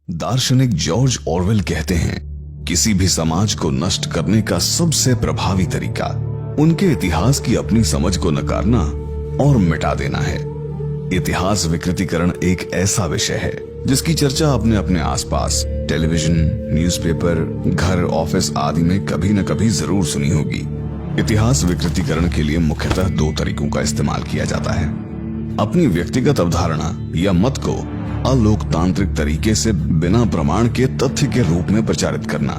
दार्शनिक George Orwell कहते हैं, किसी भी समाज को नष्ट करने का सबसे प्रभावी तरीका उनके इतिहास की अपनी समझ को नकारना और मिटा देना है। इतिहास विकृतीकरण एक ऐसा विषय है जिसकी चर्चा आपने अपने आसपास टेलीविजन, न्यूज़पेपर, घर, ऑफिस आदि में कभी न कभी जरूर सुनी होगी। इतिहास विकृतीकरण के लिए मुख्यतः दो तरीकों का इस्तेमाल किया जाता है। अपनी व्यक्तिगत अवधारणा या मत को अलोकतांत्रिक तरीके से बिना प्रमाण के तथ्य के रूप में प्रचारित करना।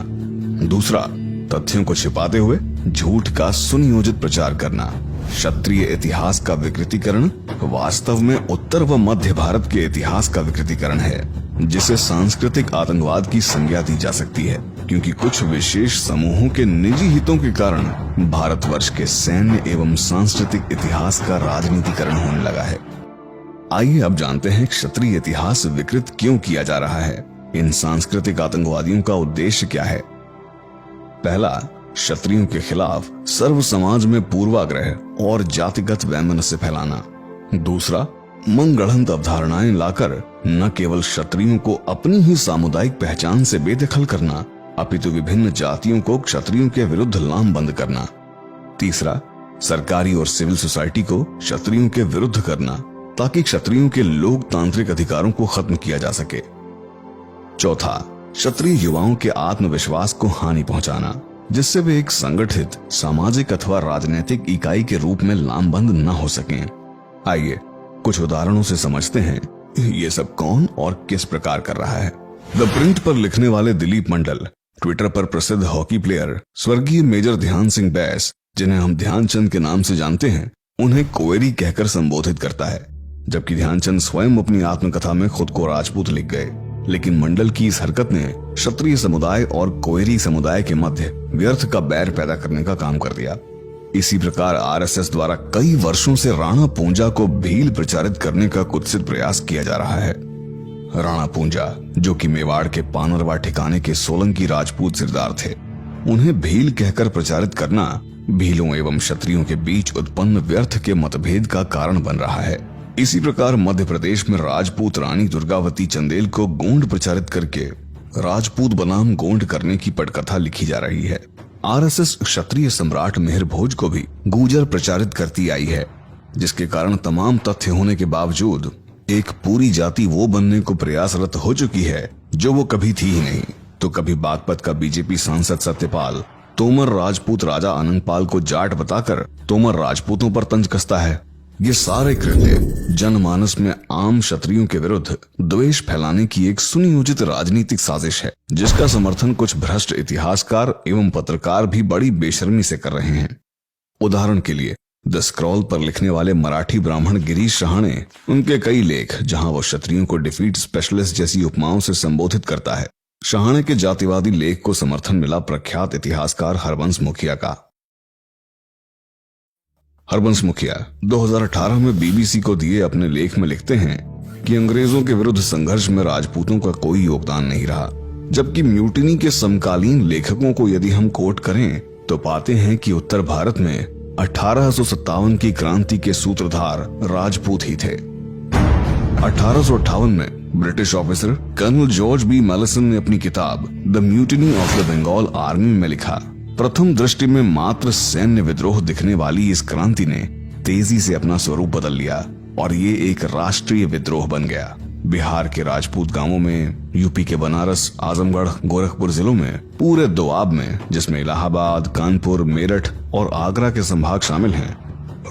दूसरा, तथ्यों को छिपाते हुए झूठ का सुनियोजित प्रचार करना। क्षत्रिय इतिहास का विकृतीकरण वास्तव में उत्तर व मध्य भारत के इतिहास का विकृतीकरण है, जिसे सांस्कृतिक आतंकवाद की संज्ञा दी जा सकती है, क्योंकि कुछ विशेष समूहों के निजी हितों के कारण भारतवर्ष के सैन्य एवं सांस्कृतिक इतिहास का राजनीतिकरण होने लगा है। आइए अब जानते हैं क्षत्रिय इतिहास विकृत क्यों किया जा रहा है। इन सांस्कृतिक आतंकवादियों का उद्देश्य क्या है? पहला, क्षत्रियों के खिलाफ सर्व समाज में पूर्वाग्रह और जातिगत वैमनस्य फैलाना। दूसरा, मनगढ़ंत अवधारणाएं लाकर न केवल क्षत्रियों को अपनी ही सामुदायिक पहचान से बेदखल करना, अपितु विभिन्न जातियों को क्षत्रियों के विरुद्ध लामबंद करना। तीसरा, सरकारी और सिविल सोसाइटी को क्षत्रियों के विरुद्ध करना ताकि क्षत्रियों के लोकतांत्रिक अधिकारों को खत्म किया जा सके। चौथा, क्षत्रिय युवाओं के आत्मविश्वास को हानि पहुंचाना, जिससे वे एक संगठित सामाजिक अथवा राजनीतिक इकाई के रूप में लामबंद न हो सकें। आइए कुछ उदाहरणों से समझते हैं ये सब कौन और किस प्रकार कर रहा है। द प्रिंट पर लिखने वाले दिलीप मंडल ट्विटर पर प्रसिद्ध हॉकी प्लेयर स्वर्गीय मेजर ध्यान सिंह बैस, जिन्हें हम ध्यानचंद के नाम से जानते हैं, उन्हें कोएरी कहकर संबोधित करता है, जबकि ध्यानचंद स्वयं अपनी आत्मकथा में खुद को राजपूत लिख गए। लेकिन मंडल की इस हरकत ने क्षत्रिय समुदाय और कोएरी समुदाय के मध्य व्यर्थ का बैर पैदा करने का काम कर दिया। इसी प्रकार आरएसएस द्वारा कई वर्षों से राणा पूंजा को भील प्रचारित करने का कुत्सित प्रयास किया जा रहा है। राणा पूंजा, जो कि मेवाड़ के पानरवा ठिकाने के सोलंकी राजपूत सिरदार थे, उन्हें भील कहकर प्रचारित करना भीलों एवं क्षत्रियों के बीच उत्पन्न व्यर्थ के मतभेद का कारण बन रहा है। इसी प्रकार मध्य प्रदेश में राजपूत रानी दुर्गावती चंदेल को गोंड प्रचारित करके राजपूत बनाम गोंड करने की पटकथा लिखी जा रही है। आरएसएस क्षत्रिय सम्राट मिहिर भोज को भी गुर्जर प्रचारित करती आई है, जिसके कारण तमाम तथ्य होने के बावजूद एक पूरी जाति वो बनने को प्रयासरत हो चुकी है जो वो कभी थी ही नहीं। तो कभी बागपत का बीजेपी सांसद सत्यपाल तोमर राजपूत राजा अनंगपाल को जाट बताकर तोमर राजपूतों पर तंज कसता है। ये सारे कृत्य जनमानस में आम क्षत्रियों के विरुद्ध द्वेष फैलाने की एक सुनियोजित राजनीतिक साजिश है, जिसका समर्थन कुछ भ्रष्ट इतिहासकार एवं पत्रकार भी बड़ी बेशर्मी से कर रहे हैं। उदाहरण के लिए द स्क्रॉल पर लिखने वाले मराठी ब्राह्मण गिरीश शहाणे, उनके कई लेख जहां वो क्षत्रियों को डिफीट स्पेशलिस्ट जैसी उपमाओं से संबोधित करता है। शहाणे के जातिवादी लेख को समर्थन मिला प्रख्यात इतिहासकार हरबंस मुखिया का। हरबंस मुखिया 2018 में बीबीसी को दिए अपने लेख में लिखते हैं कि अंग्रेजों के विरुद्ध संघर्ष में राजपूतों का कोई योगदान नहीं रहा, जबकि म्यूटिनी के समकालीन लेखकों को यदि हम कोट करें तो पाते हैं कि उत्तर भारत में 1857 की क्रांति के सूत्रधार राजपूत ही थे। 1858 में British officer colonel George B Malleson ने अपनी किताब the mutiny of the Bengal army में लिखा, प्रथम दृष्टि में मात्र सैन्य विद्रोह दिखने वाली इस क्रांति ने तेजी से अपना स्वरूप बदल लिया और ये एक राष्ट्रीय विद्रोह बन गया। बिहार के राजपूत गांवों में, यूपी के बनारस, आजमगढ़, गोरखपुर जिलों में, पूरे दोआब में, जिसमें इलाहाबाद, कानपुर, मेरठ और आगरा के संभाग शामिल हैं,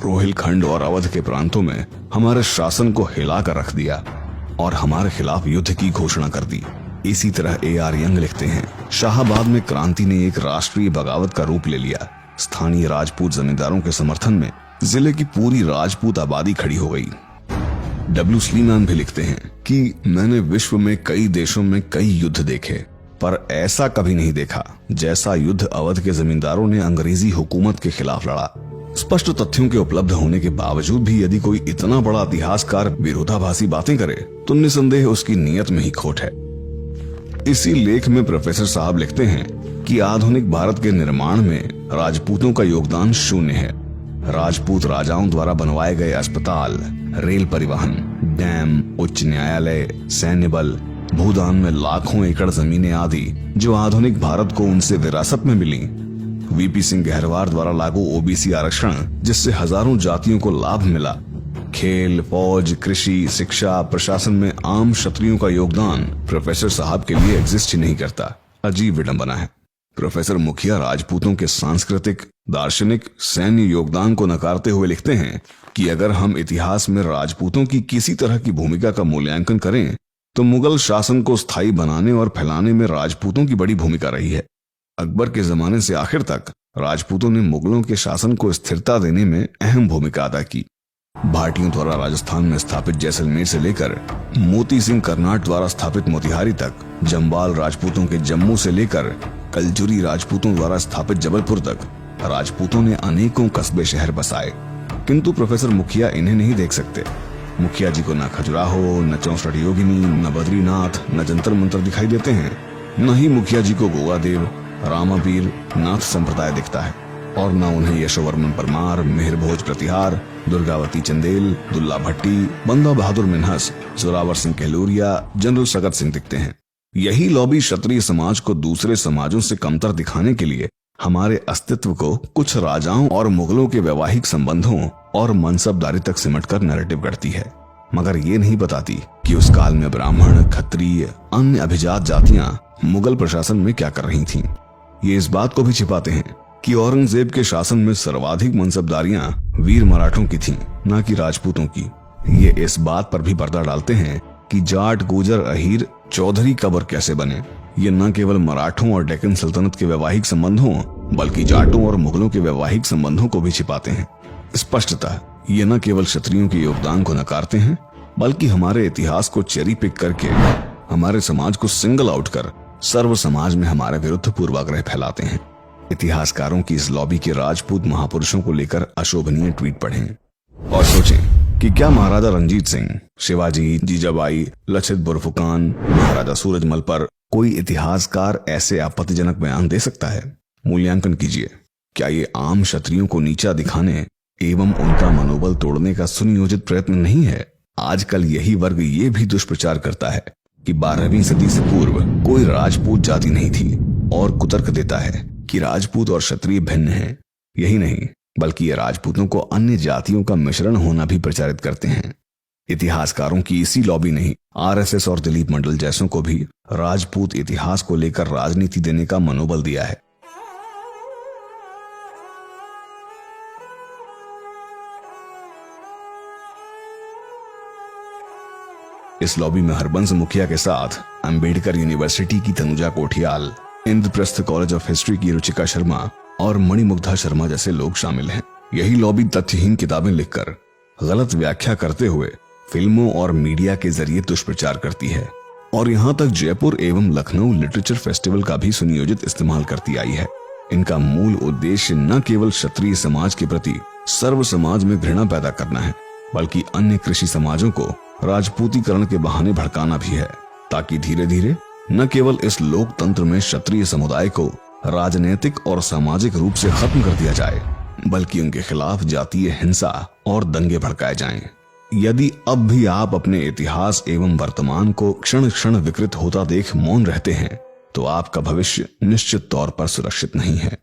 रोहिलखंड और अवध के प्रांतों में हमारे शासन को हिला कर रख दिया और हमारे खिलाफ युद्ध की घोषणा कर दी। इसी तरह A.R. यंग लिखते हैं, शाहाबाद में क्रांति ने एक राष्ट्रीय बगावत का रूप ले लिया। स्थानीय राजपूत जमींदारों के समर्थन में जिले की पूरी राजपूत आबादी खड़ी हो गई। W. स्लीमान भी लिखते हैं कि मैंने विश्व में कई देशों में कई युद्ध देखे, पर ऐसा कभी नहीं देखा जैसा युद्ध अवध के जमींदारों ने अंग्रेजी हुकूमत के खिलाफ लड़ा। स्पष्ट तथ्यों के उपलब्ध होने के बावजूद भी यदि कोई इतना बड़ा इतिहासकार विरोधाभासी बातें करे तो निसंदेह उसकी नीयत में ही खोट है। इसी लेख में प्रोफेसर साहब लिखते हैं कि आधुनिक भारत के निर्माण में राजपूतों का योगदान शून्य है। राजपूत राजाओं द्वारा बनवाए गए अस्पताल, रेल परिवहन, डैम, उच्च न्यायालय, सैन्य बल, भूदान में लाखों एकड़ जमीनें आदि जो आधुनिक भारत को उनसे विरासत में मिली। वीपी सिंह गहरवार द्वारा लागू ओबीसी आरक्षण जिससे हजारों जातियों को लाभ मिला। खेल, फौज, कृषि, शिक्षा, प्रशासन में आम क्षत्रियों का योगदान प्रोफेसर साहब के लिए एग्जिस्ट ही नहीं करता। अजीब विडंबना है। प्रोफेसर मुखिया राजपूतों के सांस्कृतिक, दार्शनिक, सैन्य योगदान को नकारते हुए लिखते हैं कि अगर हम इतिहास में राजपूतों की किसी तरह की भूमिका का मूल्यांकन करें तो मुगल शासन को स्थायी बनाने और फैलाने में राजपूतों की बड़ी भूमिका रही है। अकबर के जमाने से आखिर तक राजपूतों ने मुगलों के शासन को स्थिरता देने में अहम भूमिका अदा की। भाटियों द्वारा राजस्थान में स्थापित जैसलमेर से लेकर मोती सिंह कर्नाट द्वारा स्थापित मोतिहारी तक, जम्बाल राजपूतों के जम्मू से लेकर कलजुरी राजपूतों द्वारा स्थापित जबलपुर तक राजपूतों ने अनेकों कस्बे शहर बसाए। किंतु प्रोफेसर मुखिया इन्हें नहीं देख सकते। मुखिया जी को न खजुराहो, न चौसठ योगिनी, न बद्रीनाथ, न जंतर मंतर दिखाई देते हैं। न ही मुखिया जी को गोगादेव, रामापीर, नाथ संप्रदाय दिखता है और न उन्हें यशोवर्मन परमार, मेहर भोज प्रतिहार, दुर्गावती चंदेल, दुल्ला भट्टी, बंदा बहादुर मिन्हस, जोरावर सिंह कहलूरिया, जनरल सगत सिंह दिखते हैं। यही लॉबी क्षत्रिय समाज को दूसरे समाजों से कमतर दिखाने के लिए हमारे अस्तित्व को कुछ राजाओं और मुगलों के वैवाहिक संबंधों और मनसबदारी तक सिमटकर नैरेटिव करती है, मगर ये नहीं बताती कि उस काल में ब्राह्मण, क्षत्रिय, अन्य अभिजात जातियां मुगल प्रशासन में क्या कर रही थीं। ये इस बात को भी छिपाते हैं कि औरंगजेब के शासन में सर्वाधिक मनसबदारियां वीर मराठों की थीं, न कि राजपूतों की। ये इस बात पर भी पर्दा डालते हैं कि जाट, गुर्जर, अहीर, चौधरी कब्र कैसे बने। ये न केवल मराठों और डेक्कन सल्तनत के वैवाहिक संबंधों बल्कि जाटों और मुगलों के वैवाहिक संबंधों को भी छिपाते हैं। स्पष्टतः ये न केवल क्षत्रियों के योगदान को नकारते हैं बल्कि हमारे इतिहास को चेरी पिक करके हमारे समाज को सिंगल आउट कर सर्व समाज में हमारे विरुद्ध पूर्वाग्रह फैलाते हैं। इतिहासकारों की इस लॉबी के राजपूत महापुरुषों को लेकर अशोभनीय ट्वीट पढ़ें और सोचें कि क्या महाराजा रंजीत सिंह, शिवाजी, जीजाबाई, लचित बोरफुकान, महाराजा सूरजमल पर कोई इतिहासकार ऐसे आपत्तिजनक बयान दे सकता है। मूल्यांकन कीजिए, क्या ये आम क्षत्रियों को नीचा दिखाने एवं उनका मनोबल तोड़ने का सुनियोजित प्रयत्न नहीं है। आजकल यही वर्ग ये भी दुष्प्रचार करता है कि 12वीं सदी से पूर्व कोई राजपूत जाति नहीं थी और कुतर्क देता है कि राजपूत और क्षत्रिय भिन्न हैं। यही नहीं बल्कि ये राजपूतों को अन्य जातियों का मिश्रण होना भी प्रचारित करते हैं। इतिहासकारों की इसी लॉबी ने आरएसएस और दिलीप मंडल जैसों को भी राजपूत इतिहास को लेकर राजनीति देने का मनोबल दिया है। इस लॉबी में हरबंस मुखिया के साथ अंबेडकर यूनिवर्सिटी की Tanuja Kothiyal, Indraprastha college of history की रुचिका शर्मा और मणिमुग्धा शर्मा जैसे लोग शामिल हैं। यही लॉबी तथ्यहीन किताबें लिखकर गलत व्याख्या करते हुए फिल्मों और मीडिया के जरिए दुष्प्रचार करती है और यहाँ तक जयपुर एवं लखनऊ लिटरेचर फेस्टिवल का भी सुनियोजित इस्तेमाल करती आई है। इनका मूल उद्देश्य न केवल क्षत्रिय समाज के प्रति सर्व समाज में घृणा पैदा करना है बल्कि अन्य कृषि समाजों को राजपूतीकरण के बहाने भड़काना भी है, ताकि धीरे धीरे न केवल इस लोकतंत्र में क्षत्रिय समुदाय को राजनीतिक और सामाजिक रूप से खत्म कर दिया जाए बल्कि उनके खिलाफ जातीय हिंसा और दंगे भड़काए जाएं। यदि अब भी आप अपने इतिहास एवं वर्तमान को क्षण क्षण विकृत होता देख मौन रहते हैं तो आपका भविष्य निश्चित तौर पर सुरक्षित नहीं है।